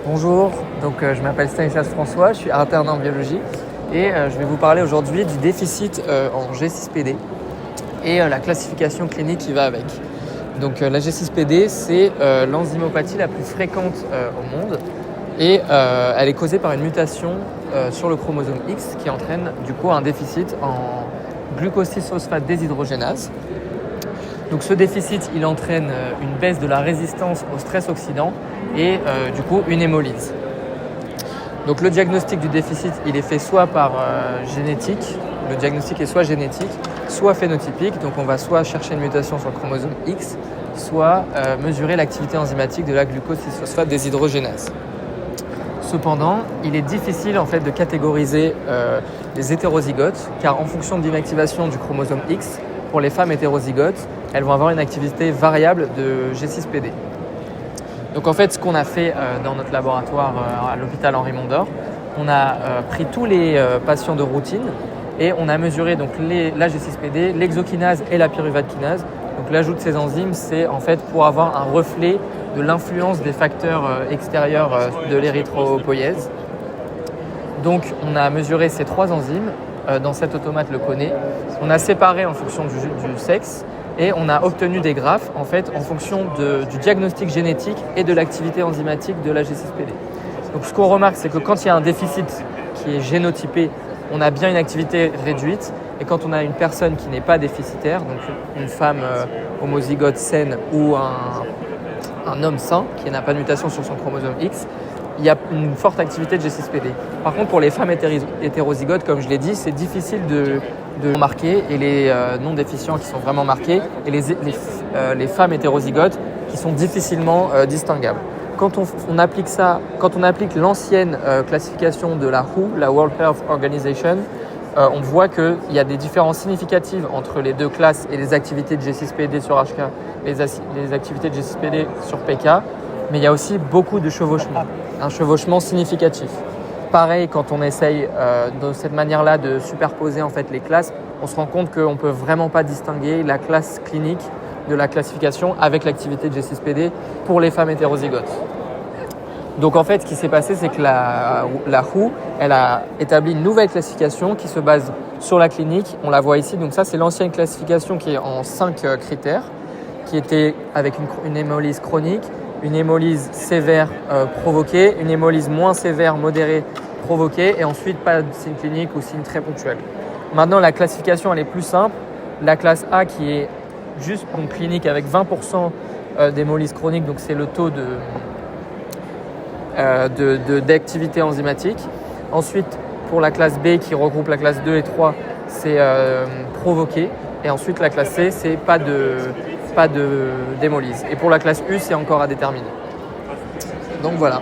Bonjour, je m'appelle Stanislas François, je suis alternant en biologie et je vais vous parler aujourd'hui du déficit en G6PD et la classification clinique qui va avec. La G6PD, c'est l'enzymopathie la plus fréquente au monde et elle est causée par une mutation sur le chromosome X qui entraîne du coup un déficit en glucose-6-phosphate déshydrogénase. Donc ce déficit, il entraîne une baisse de la résistance au stress oxydant et du coup une hémolyse. Donc le diagnostic du déficit, il est fait soit par génétique, le diagnostic est soit génétique, soit phénotypique. Donc on va soit chercher une mutation sur le chromosome X, soit mesurer l'activité enzymatique de la glucose-6-phosphate déshydrogénase. Cependant, il est difficile en fait de catégoriser les hétérozygotes car en fonction de l'inactivation du chromosome X, pour les femmes hétérozygotes, elles vont avoir une activité variable de G6PD. Donc en fait, ce qu'on a fait dans notre laboratoire à l'hôpital Henri Mondor, on a pris tous les patients de routine et on a mesuré donc la G6PD, l'exokinase et la pyruvate kinase. Donc l'ajout de ces enzymes, c'est en fait pour avoir un reflet de l'influence des facteurs extérieurs de l'érythropoïèse. Donc on a mesuré ces trois enzymes dans cet automate le connaît. On a séparé en fonction du sexe et on a obtenu des graphes en fait en fonction du diagnostic génétique et de l'activité enzymatique de la G6PD. Donc ce qu'on remarque, c'est que quand il y a un déficit qui est génotypé, on a bien une activité réduite, et quand on a une personne qui n'est pas déficitaire, donc une femme homozygote saine ou un homme sain qui n'a pas de mutation sur son chromosome X, il y a une forte activité de G6PD. Par contre, pour les femmes hétérozygotes, comme je l'ai dit, c'est difficile de marquer, et les non déficients qui sont vraiment marqués, et les femmes hétérozygotes qui sont difficilement distinguables. Quand on applique l'ancienne classification de la WHO, la World Health Organization, on voit qu'il y a des différences significatives entre les deux classes et les activités de G6PD sur HK, les activités de G6PD sur PK, mais il y a aussi beaucoup de chevauchement, un chevauchement significatif. Pareil, quand on essaye de cette manière-là de superposer en fait les classes, on se rend compte qu'on ne peut vraiment pas distinguer la classe clinique de la classification avec l'activité de G6PD pour les femmes hétérozygotes. Donc en fait, ce qui s'est passé, c'est que la WHO, elle a établi une nouvelle classification qui se base sur la clinique. On la voit ici. Donc ça, c'est l'ancienne classification qui est en 5 critères, qui était avec une hémolyse chronique, une hémolyse sévère provoquée, une hémolyse moins sévère modérée provoquée, et ensuite pas de signe clinique ou signe très ponctuel. Maintenant, la classification, elle est plus simple. La classe A qui est juste en clinique avec 20% d'hémolyse chronique, donc c'est le taux d'activité enzymatique. Ensuite, pour la classe B qui regroupe la classe 2 et 3, c'est provoqué. Et ensuite, la classe C, c'est pas d'hémolyse. Et pour la classe U, c'est encore à déterminer. Donc voilà.